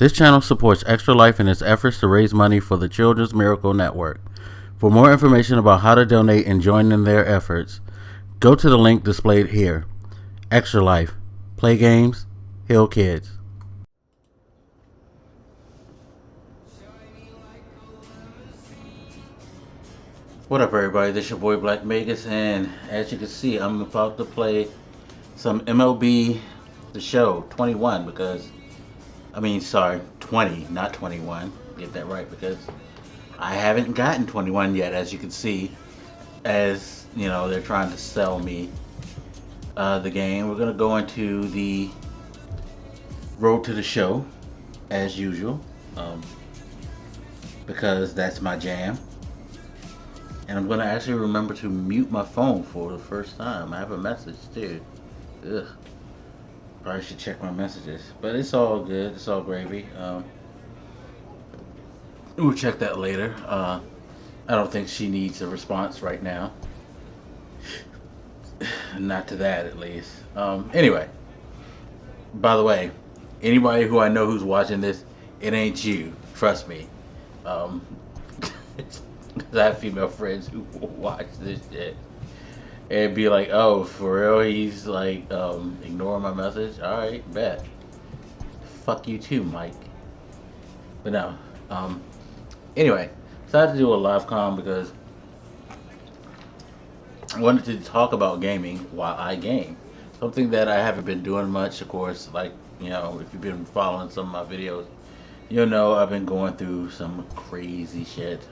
This channel supports Extra Life in its efforts to raise money for the Children's Miracle Network. For more information about how to donate and join in their efforts, go to the link displayed here. Extra Life. Play games, heal kids. What up, everybody? This is your boy Black Magus, and as you can see, I'm about to play some MLB The Show 21 20, not 21. Get that right, because I haven't gotten 21 yet, as you can see. As you know, they're trying to sell me the game. We're gonna go into the road to the show, as usual, because that's my jam. And I'm gonna actually remember to mute my phone for the first time. I have a message too. Ugh. Probably should check my messages, but it's all good. It's all gravy. We'll check that later. I don't think she needs a response right now. Not to that, at least. Anyway, by the way, anybody who I know who's watching this, it ain't you. Trust me. I have female friends who watch this shit and be like, "Oh, for real? He's like ignoring my message. All right, bet. Fuck you too, Mike." But no. Anyway, decided to do a live com because I wanted to talk about gaming while I game. Something that I haven't been doing much, of course. Like, you know, if you've been following some of my videos, you'll know I've been going through some crazy shit.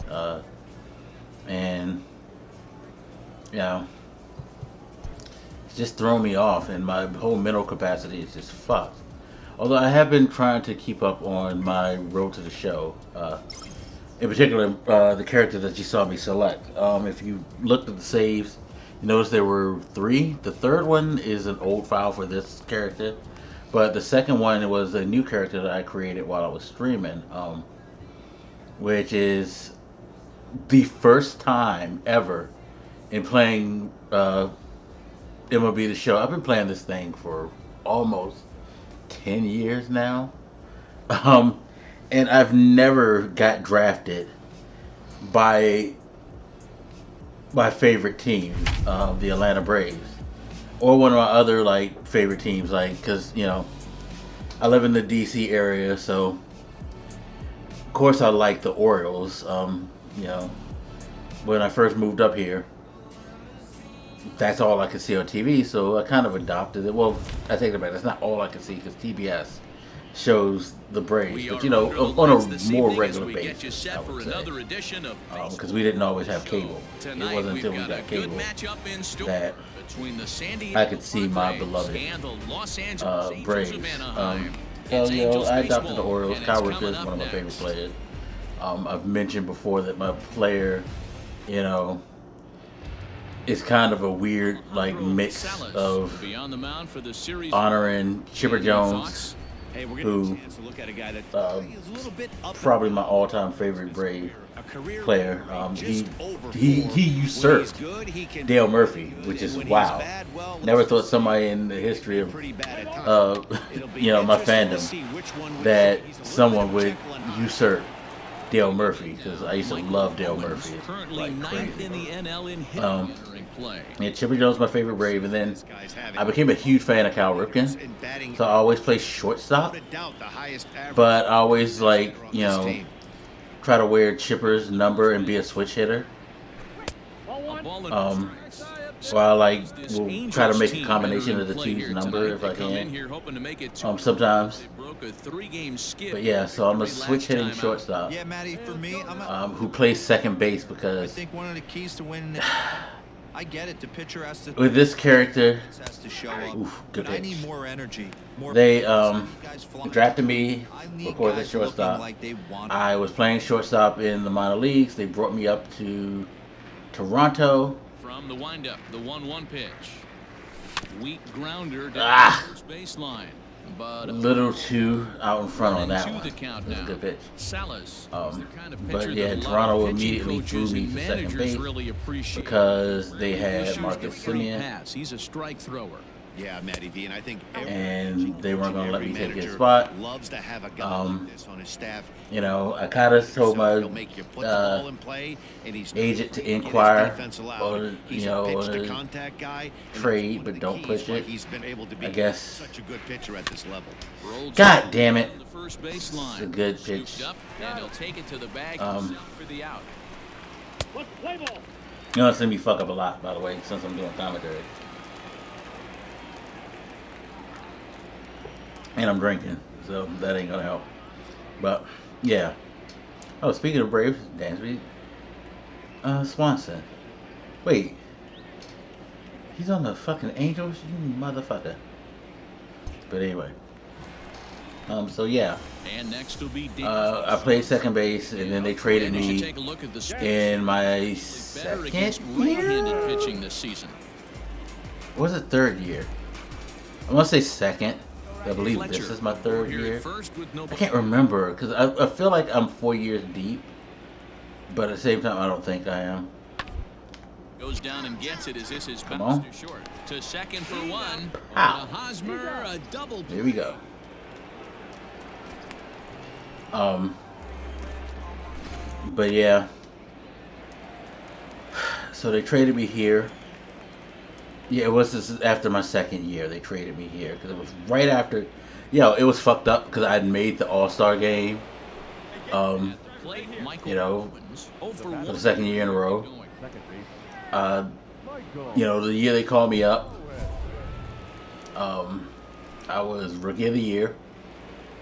And you know, it's just thrown me off, and my whole mental capacity is just fucked. Although I have been trying to keep up on my road to the show, in particular the character that you saw me select. If you looked at the saves, you notice there were 3. The third one is an old file for this character, but the second one was a new character that I created while I was streaming, which is the first time ever in playing MLB The Show. I've been playing this thing for almost 10 years now, and I've never got drafted by my favorite team, the Atlanta Braves, or one of my other like favorite teams, like, because you know I live in the DC area, so of course I like the Orioles. You know, when I first moved up here, that's all I could see on TV, so I kind of adopted it. Well, I take it back. That's not all I could see, because TBS shows the Braves, but you know, on a more regular basis, I would say, because we didn't always have cable. It wasn't until we got cable that I could see my beloved Braves. Well, you know, I adopted the Orioles. Kyle Ripken is one of my favorite players. I've mentioned before that my player, you know, is kind of a weird like mix of honoring Chipper Jones, who probably my all-time favorite Brave player. He usurped Dale Murphy, which is wow. Never thought somebody in the history of you know, my fandom, that someone would usurp Dale Murphy, because I used to love Dale Murphy like crazy. Yeah, Chipper Jones is my favorite Brave, and then I became a huge fan of Cal Ripken, so I always play shortstop, but I always, like, you know, try to wear Chipper's number and be a switch hitter. So I like will try to make a combination of the two number if I can. Sometimes. But yeah, so I'm a switch hitting shortstop. Who plays second base, because I get it. The pitcher has to, with this character, oof, good pitch. They drafted me, of course, at shortstop. I was playing shortstop in the minor leagues. They brought me up to Toronto. From the windup, the 1-1 pitch. Weak grounder to first baseline. But a little too out in front on that one. It was a good pitch. But yeah, Toronto immediately threw me to second base because they had Marcus Simeon. He's a strike thrower. Yeah, Matty V, and I think and they weren't gonna let me take his spot. loves to have a guy like this on his staff. You know, I kind of told my He'll make you put the ball in play, and he's agent to get his inquire defense allowed. on, He's you know, a pitch on to a contact guy, and that's trade, one but of the don't keys push why it. he's been able to be I guess. such a good pitcher at this level. God damn it! On the first It's baseline. a good pitch. Scooped up, and he'll take it to the bag for the out. You know, it's gonna be fuck up a lot, by the way, since I'm doing commentary. And I'm drinking, so that ain't gonna help. But, yeah. Oh, speaking of Braves, Dansby, Swanson. Wait. He's on the fucking Angels? You motherfucker. But anyway. So yeah. And next will be I played second base, and then they traded me take a look at the in my better second against right-handed year? pitching this season. Or was it third year? I want to say second. I believe Fletcher this is my third here at year. first with no I can't remember because I feel like I'm 4 years deep, but at the same time I don't think I am. Goes down and gets it as this is Come bounced on. to short. To second for one. Pow. To Hosmer, a double play. Here we go. But yeah. So they traded me here. Yeah, it was this after my second year they traded me here because it was right after. It was fucked up because I had made the All-Star game. You know, for the second year in a row. The year they called me up, I was Rookie of the Year.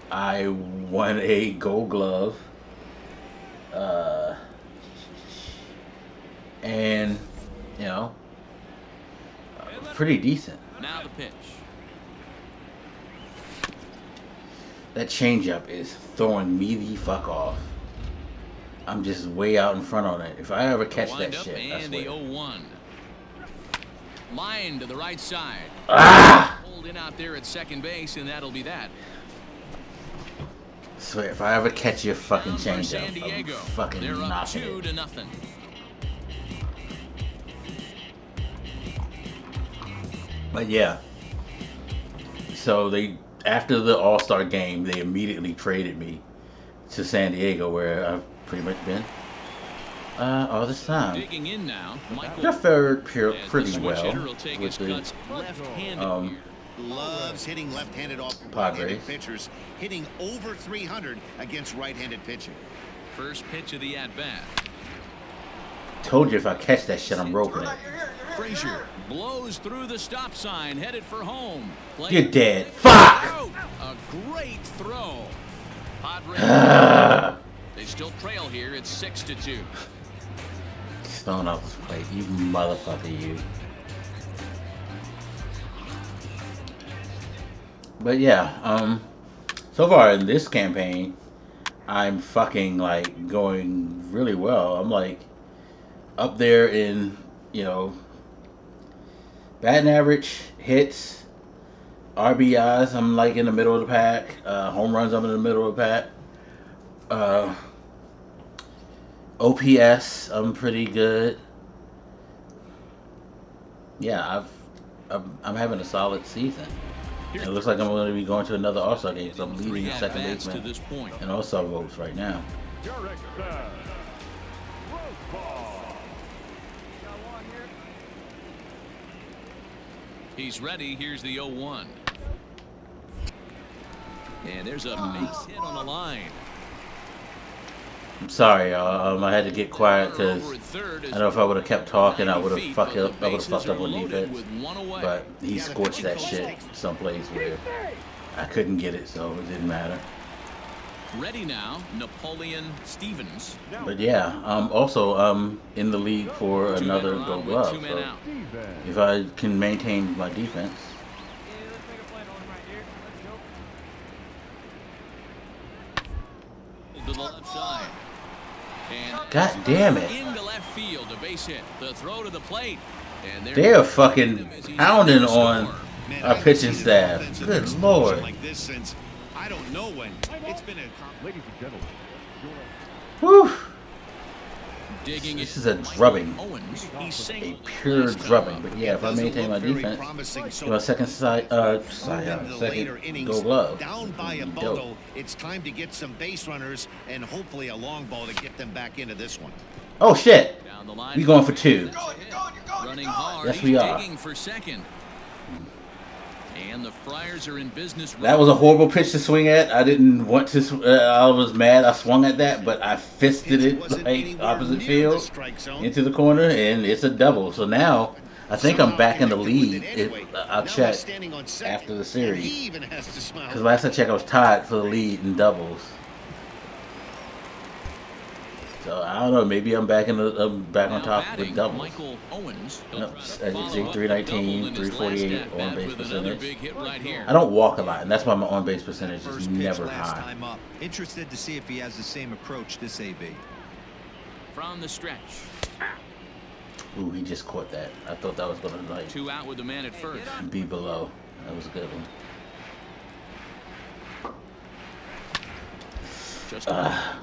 I won a Gold Glove. And, pretty decent. Now the pitch. That changeup is throwing me the fuck off. I'm just way out in front on it. If I ever catch that shit, I And the swear. 0-1. Line to the right side. Ah! Holding out there at second base, and that'll be that. I swear, if I ever catch your fucking Down for San changeup, I'm Diego. fucking They're up knocking 2-0. it. But yeah. So after the All-Star game, they immediately traded me to San Diego, where I've pretty much been all this time. Digging in now. I fared pretty switch well hitter will take with his the cuts left-handed here. Loves hitting left-handed off Padres. right-handed pitchers, hitting over 300 against right-handed pitching. First pitch of the at-bat. Told you if I catch that shit, I'm roping it. Frazier blows through the stop sign, headed for home. You're dead. Fuck! Out. A great throw. Padres. They still trail here. It's 6-2. Just throwing off this plate. You motherfucker, you. But yeah, so far in this campaign, I'm fucking like going really well. I'm like up there in, batting average, hits, RBIs, I'm like in the middle of the pack. Home runs, I'm in the middle of the pack. OPS, I'm pretty good. Yeah, I'm having a solid season. And it looks like I'm going to be going to another All-Star game because I'm leading the second baseman in All-Star votes right now. He's ready. Here's the 0-1. And there's a base hit on the line. I'm sorry, y'all. I had to get quiet because I know if I would have kept talking, I would have fucked up on defense. But he scorched that shit someplace where I couldn't get it, so it didn't matter. Ready now, Napoleon Stevens. But yeah, also in the league for another Gold Glove. So if I can maintain my defense. To the left side. And God damn it. into left field, a base hit. The throw to the plate. And They're fucking pounding on our pitching staff. Good lord. Like this since I don't know when. It's been a ladies and gentlemen. Whew. digging This it. is a drubbing. Owens, he A singled pure last time. drubbing. But yeah, if I Doesn't maintain my look very defense, promising so you know, second into the second later innings, gold glove. down by a Dope. bundle. It's time to get some base runners and hopefully a long ball to get them back into this one. Oh shit! Down the line. We going for 2. Running hard. Yes, we he's are. digging for second. And the Friars are in business. That was a horrible pitch to swing at. I didn't want to. I was mad. I swung at that, but I fisted it like opposite field into the corner, and it's a double. So now I think I'm back in the lead. I'll check after the series because last I checked, I was tied for the lead in doubles. So I don't know. Maybe I'm back back on top with doubles. Michael Owens. Nope. As you see, 319, 348 on base percentage. Big hit right here. I don't walk a lot, and that's why my on base percentage is never high. Interested to see if he has the same approach this AB. From the stretch. Ooh, he just caught that. I thought that was gonna like 2 out with the man at first. be below. That was a good one. Just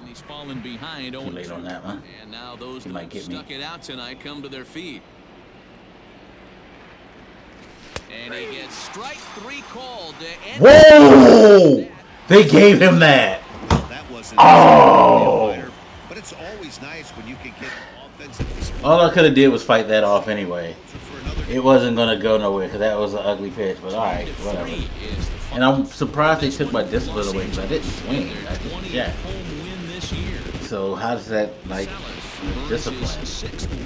he's fallen behind. Too late on that one. And now those He that might get me. stuck it out tonight come to their feet. And he gets strike 3 called to end. Whoa! They gave him that. That wasn't Oh! but it's always nice when you can get offensive display. All I could have did was fight that off anyway. For another It wasn't gonna go nowhere because that was an ugly pitch. But all right, whatever. And I'm surprised they took my discipline away because I didn't swing. I just jacked. So how does that like discipline?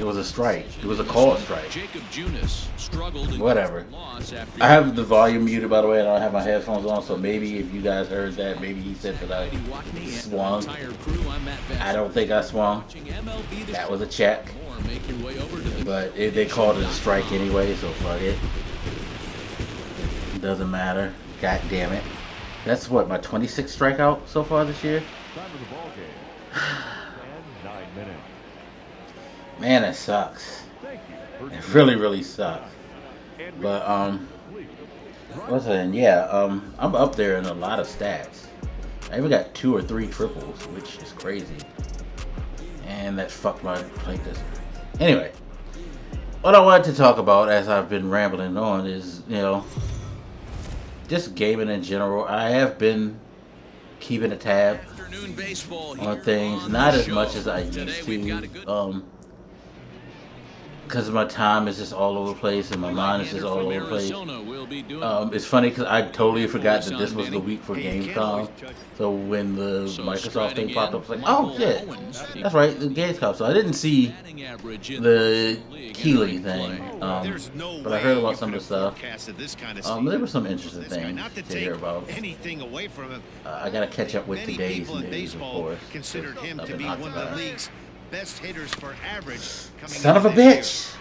It was a strike. It was a called strike. Whatever. I have the volume muted, by the way. I don't have my headphones on, so maybe if you guys heard that, maybe he said that I swung. I don't think I swung. That was a check. But they called it a strike anyway, so fuck it. Doesn't matter. God damn it. That's what, my 26th strikeout so far this year? Time of the ball game. 9 minutes. Man, it sucks. Thank you. It really, really sucks. But what's that? Yeah, I'm up there in a lot of stats. I even got 2 or 3 triples, which is crazy. And that fucked my play this. Anyway, what I wanted to talk about as I've been rambling on is, you know, just gaming in general. I have been keeping a tab on things, not as much as I used to, because my time is just all over the place and my mind is just all over the place. It's funny because I totally forgot that this was the week for Gamescom. So when the Microsoft thing popped up, I was like, oh shit, that's right, the Gamescom. So I didn't see the Keeley thing, but I heard about some of the stuff. There were some interesting things to hear about. I gotta catch up with today's news, of course. Considered him I've to been be one of the occupied. league's best hitters for average. Son of a bitch!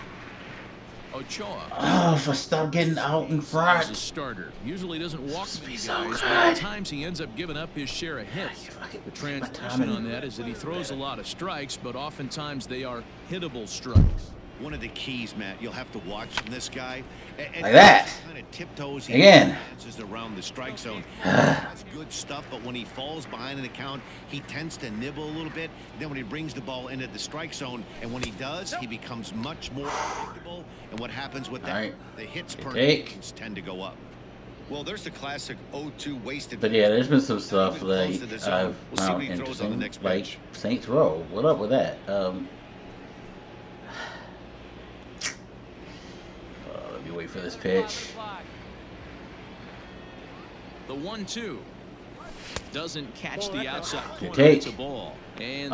Ochoa. Oh, if I stop getting out in As a front. starter, usually doesn't walk many So guys, good. but at times he ends up giving up his share of hits. Fucking- The my translation timing. on that is that he throws a lot of strikes, but oftentimes they are hittable strikes. One of the keys, Matt, you'll have to watch from this guy. Like that. Kind of tiptoes Again. dances around the strike zone. That's good stuff, but when he falls behind an account, he tends to nibble a little bit. Then when he brings the ball into the strike zone, and when he does, he becomes much more predictable. And what happens with that? All right. The hits per Take. innings tend to go up. Well, there's the classic 0-2 wasted. But yeah, there's been some stuff Not even like close to the zone. I've We'll see found what he throws on the interesting, next like pitch. Saints Row. What up with that? Let me wait for this pitch. The 1-2 doesn't catch the outside Good corner. It's a take. ball. And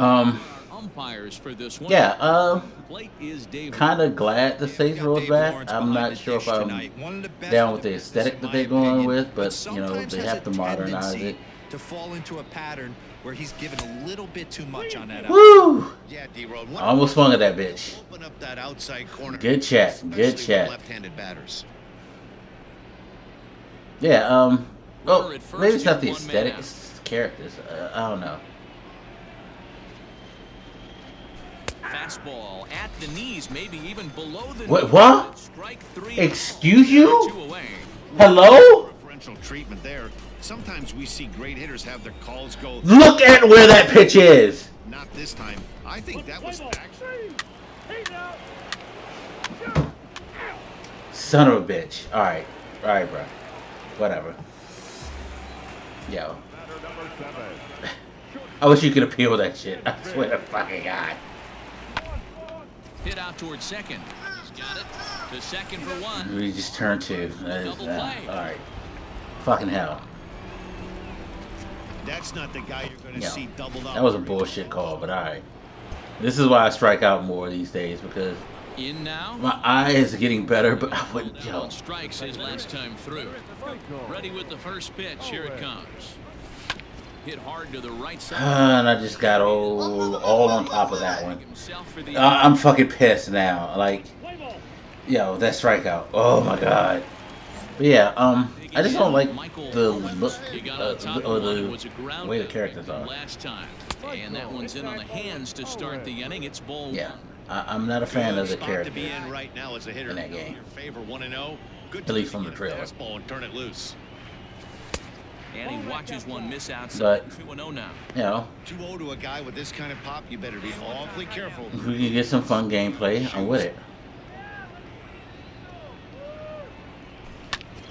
umpires for this one. Yeah, Plate is David. kind of glad the Saints Row is back. I'm not sure if I'm down with the aesthetic that they're going with, but you know, they have to modernize it. To fall into a pattern where he's given a little bit too much on that. Woo! Yeah, D-Road. I almost swung at that bitch. Open up that outside corner. Good check. Good especially check. with left-handed batters. Yeah, well, Runner at first, maybe it's not the you're one man aesthetic, out. it's the characters. I don't know. Fastball at the knees, maybe even below the What- knee. what? Strike 3. Excuse you? 2 away. Hello? Preferential treatment there. Sometimes we see great hitters have their calls go. Look at where that pitch is. Not this time. I think that was Son of a bitch. All right, bro. Whatever. Yo. I wish you could appeal that shit. I swear to fucking God. Hit out towards second. He's got it. To second for one. We just turned two. That is, Double play. all right. Fucking hell. That's not the guy you're going to Yo, see doubled up. that was a bullshit call, but all right. This is why I strike out more these days, because In now. my eyes are getting better, but I wouldn't. That Yo. one strikes his last time through. Ready with the first pitch. Here it comes. Hit hard to the right side. And I just got all on top of that one. Himself for the I'm fucking pissed now. Like, yo, that strikeout. Oh my God. But yeah, I just don't like the look or the way the characters are. last time. And that one's in on the hands to start the inning. It's ball Yeah, one. I'm not a fan of the Spot to character. be in right now as a hitter. in that game. Your favor 1-0. Good At least to from the get a trailer. fastball and turn it loose. And he watches one miss outside. But 2-0 now. you know, 2-0 to a guy with this kind of pop, you better be awfully careful. if we can get some fun gameplay, I'm with it.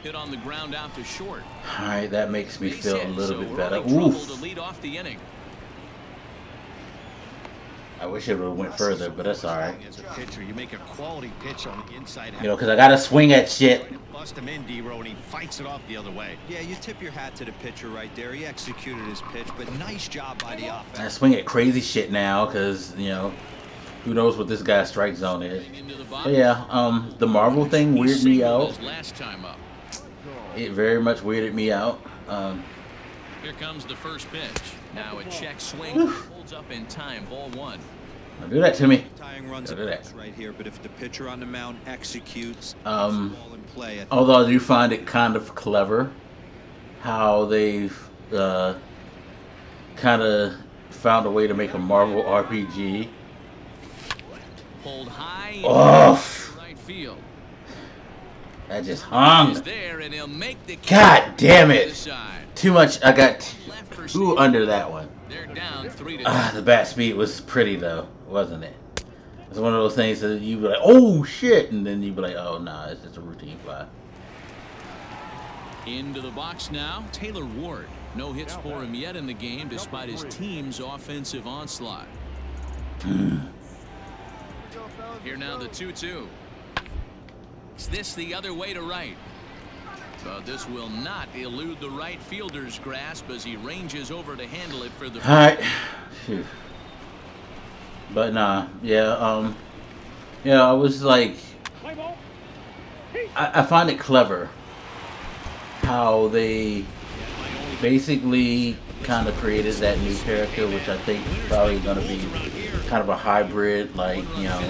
Hit on the ground out to short. All right, that makes me Base feel a hit, little so bit we're better. only trouble to Oof. lead off the inning. I wish it would have went further, but that's all right. As a pitcher, you make a quality pitch on the inside. You know, because I got to swing at shit. Bust him in, D-Row, and he fights it off the other way. Yeah, you tip your hat to the pitcher right there. He executed his pitch, but nice job by the offense. I swing at crazy shit now because, you know, who knows what this guy's strike zone is. Into the box. But yeah, the Marvel thing He weirded me singled out. his last time up. It very much weirded me out. Here comes the first pitch. Now a check swing. Holds up in time. Ball one. Don't do that to me. Tying runs Don't do that. across right here, but if the pitcher on the mound executes, Um, puts the ball in play. I think Although I do find it kind of clever how they've kind of found a way to make a Marvel RPG. Pulled high. Oh, Right field. that just hung. Is there and he'll make the God damn to the it. side. Too much. I got Left for two Steve. under that one. They're down 3-2. The bat speed was pretty though, wasn't it? It's one of those things that you be like, oh shit, and then you be like, oh nah, it's just a routine fly. Into the box now. Taylor Ward. No hits for him yet in the game despite his team's offensive onslaught. Here now the 2-2. Is this the other way to right? But this will not elude the right fielder's grasp as he ranges over to handle it for the. All right, phew. But nah, yeah, yeah, I was like, I find it clever how they basically kind of created that new character, which I think is probably going to be kind of a hybrid, like, you know,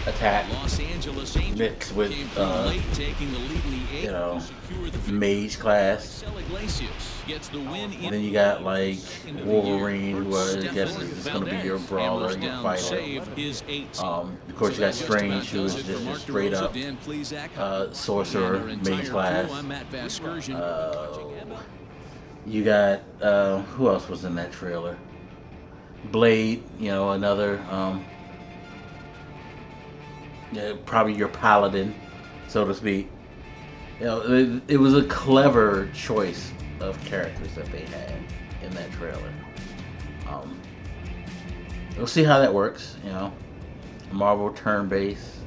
attack Los Angeles Angels mixed with, came through late, taking the lead in the eighth you know, to secure the mage class. Marcelo Iglesias gets the win And then you got like Wolverine, who I guess is going to be your brawler, your fighter. Of course, you got Strange, who is just a straight up sorcerer, mage class. You got who else was in that trailer? Blade, you know, another. Yeah, probably your paladin, so to speak. You know, it was a clever choice of characters that they had in that trailer. We'll see how that works. You know, Marvel turn-based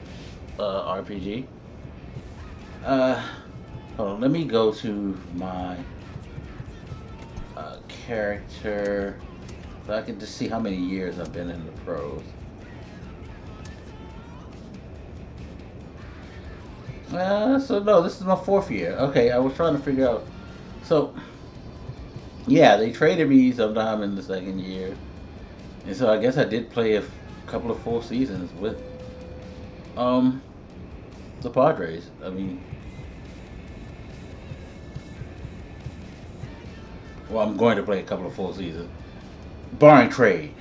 RPG. Hold on, let me go to my character so I can just see how many years I've been in the pros. So no, this is my 4th year. Okay, I was trying to figure out. So, yeah, they traded me sometime in the 2nd year, and so I guess I did play a couple of full seasons with the Padres. I mean, well, I'm going to play a couple of full seasons, barring trade.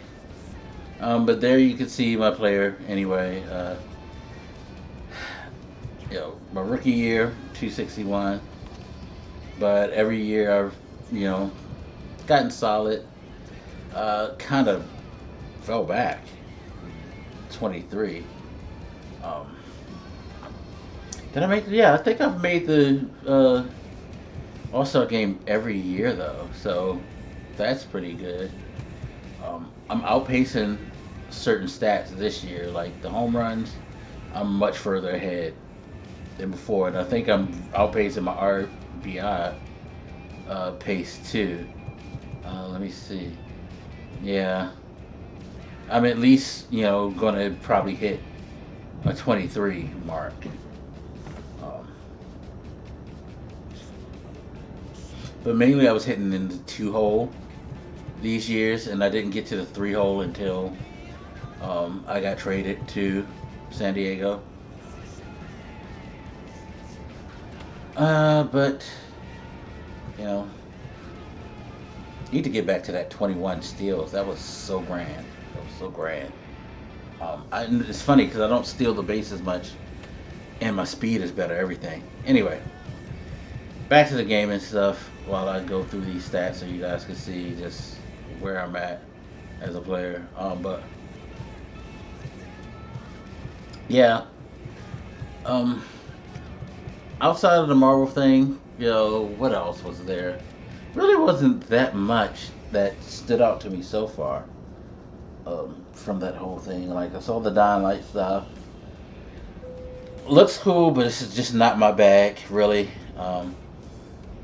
But there you can see my player anyway. You know, my rookie year, 261. But every year I've, you know, gotten solid. kind of fell back. 23. Did I make? Yeah, I think I've made the All-Star game every year though, so that's pretty good. I'm outpacing certain stats this year, like the home runs. I'm much further ahead than before, and I think I'm outpacing my RBI pace too. Let me see. Yeah, I'm at least gonna probably hit a 23 mark. But mainly I was hitting in the 2-hole these years, and I didn't get to the 3-hole until I got traded to San Diego. But need to get back to that 21 steals. That was so grand. That was so grand. It's funny because I don't steal the base as much, and my speed is better. Everything. Anyway, back to the game and stuff. While I go through these stats, so you guys can see just where I'm at as a player. But yeah. Outside of the Marvel thing, what else was there? Really wasn't that much that stood out to me so far. From that whole thing, like I saw the Dying Light stuff. Looks cool, but it's just not my bag, really.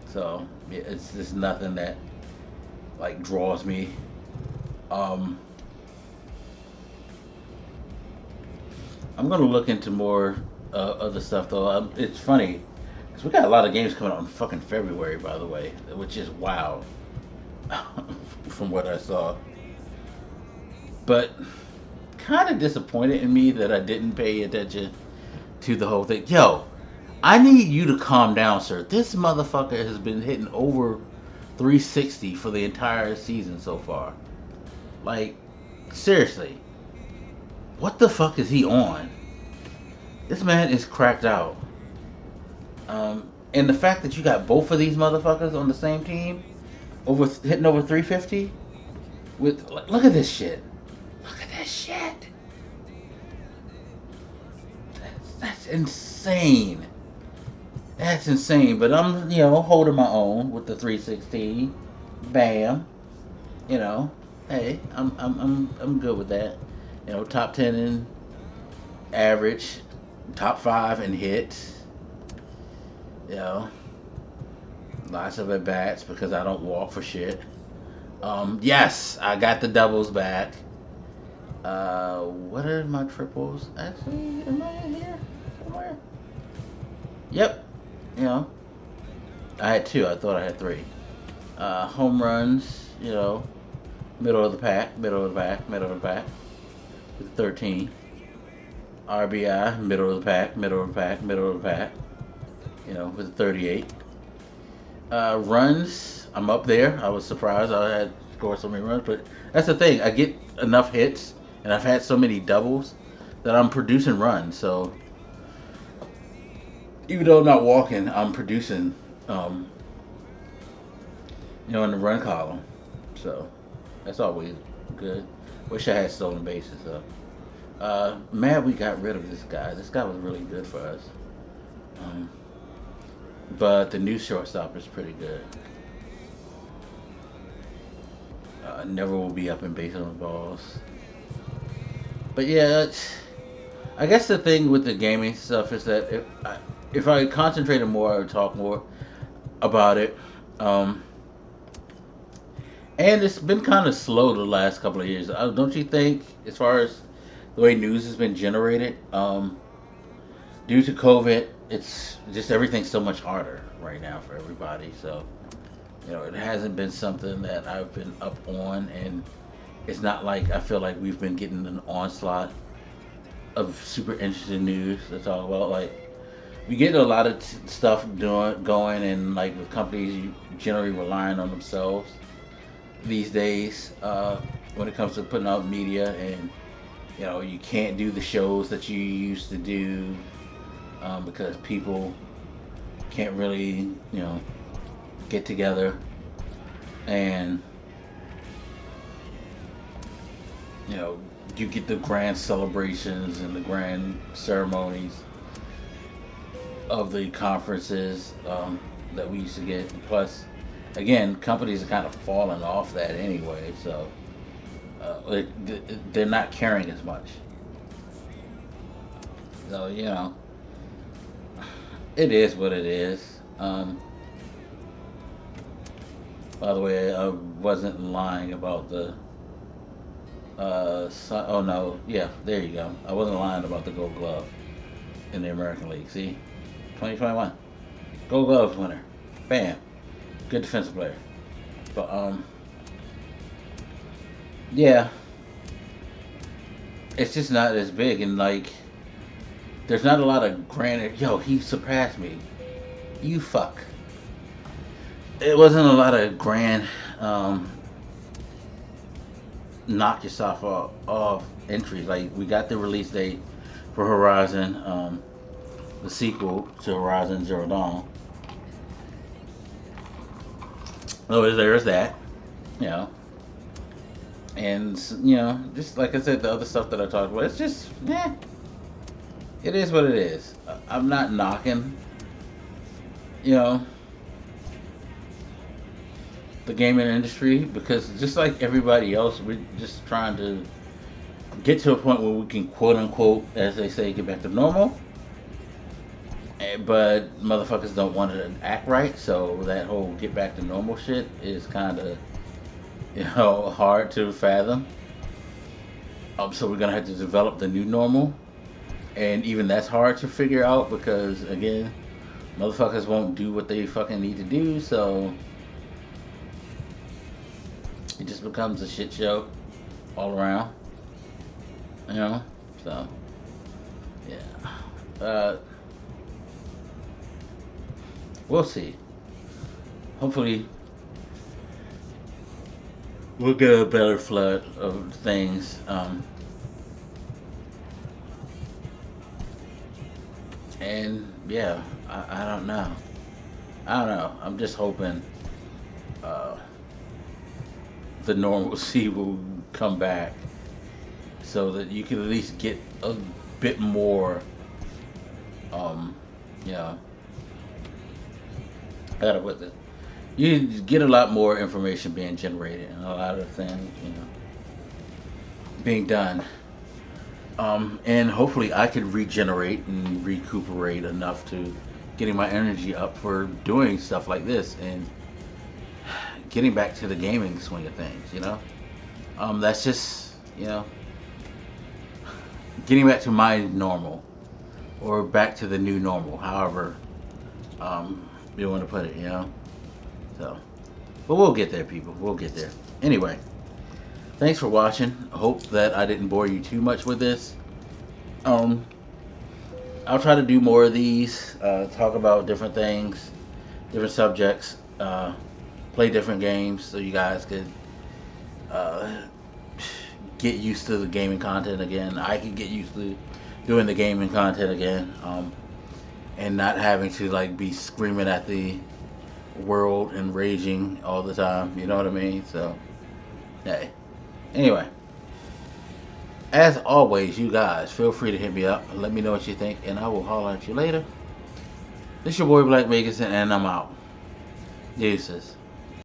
So yeah, it's just nothing that like draws me. I'm gonna look into more other stuff though. It's funny because we got a lot of games coming out in fucking February, by the way, which is wild from what I saw. But kind of disappointed in me that I didn't pay attention to the whole thing. Yo, I need you to calm down, sir. This motherfucker has been hitting over 360 for the entire season so far. Like, seriously. What the fuck is he on? This man is cracked out. And the fact that you got both of these motherfuckers on the same team, hitting over 350, look at this shit. Look at this shit. That's insane. That's insane. But I'm, holding my own with the 316. Bam. Hey, I'm good with that. Top 10 in average, top 5 in hits. Lots of at bats because I don't walk for shit. Yes, I got the doubles back. What are my triples? Actually, am I in here somewhere? Yep. I had 2. I thought I had 3. Home runs, middle of the pack, middle of the pack, middle of the pack. With 13. RBI, middle of the pack, middle of the pack, middle of the pack. With 38. Runs, I'm up there. I was surprised I had scored so many runs, but that's the thing. I get enough hits, and I've had so many doubles that I'm producing runs. So even though I'm not walking, I'm producing, in the run column. So that's always good. Wish I had stolen bases though. Mad we got rid of this guy. This guy was really good for us. But the new shortstop is pretty good. Never will be up in base on the balls. But yeah, I guess the thing with the gaming stuff is that if I concentrated more, I would talk more about it. And it's been kind of slow the last couple of years. Don't you think, as far as the way news has been generated, due to COVID, it's just everything's so much harder right now for everybody. So, it hasn't been something that I've been up on, and it's not like I feel like we've been getting an onslaught of super interesting news to talk about. Like, we get a lot of stuff going, and like with companies generally relying on themselves these days when it comes to putting out media, and you can't do the shows that you used to do because people can't really get together, and you know, you get the grand celebrations and the grand ceremonies of the conferences that we used to get. Plus, again, companies are kind of falling off that anyway, so they're not caring as much. So, you know, it is what it is. By the way, I wasn't lying about the oh no, yeah, there you go. I wasn't lying about the Gold Glove in the American League. See, 2021 Gold Glove winner, bam, good defensive player. But yeah, it's just not as big, and like, there's not a lot of grand. Yo, he surpassed me. You fuck. It wasn't a lot of grand knock yourself off entries. Like, we got the release date for Horizon, the sequel to Horizon Zero Dawn. So there's that, you know. And, you know, just like I said, the other stuff that I talked about, it's just, it is what it is. I'm not knocking, you know, the gaming industry, because just like everybody else, we're just trying to get to a point where we can, quote unquote, as they say, get back to normal. But motherfuckers don't want to act right, so that whole get back to normal shit is kind of, you know, hard to fathom. So we're gonna have to develop the new normal, and even that's hard to figure out because, again, motherfuckers won't do what they fucking need to do, so it just becomes a shit show all around, you know. So yeah, we'll see. Hopefully we'll get a better flood of things. And yeah, I don't know. I'm just hoping the normalcy will come back so that you can at least get a bit more, you know, out of what the, you get a lot more information being generated and a lot of things, you know, being done. And hopefully I could regenerate and recuperate enough to getting my energy up for doing stuff like this and getting back to the gaming swing of things, you know. That's just, you know, getting back to my normal, or back to the new normal, however you want to put it, you know. So, but we'll get there, people. We'll get there. Anyway, thanks for watching. Hope that I didn't bore you too much with this. I'll try to do more of these, talk about different things, different subjects, play different games so you guys could get used to the gaming content again. I can get used to doing the gaming content again, and not having to like be screaming at the world and raging all the time, you know what I mean? So hey, anyway, as always, you guys feel free to hit me up, let me know what you think, and I will holler at you later. This your boy Black Vegas, and I'm out. Deuces.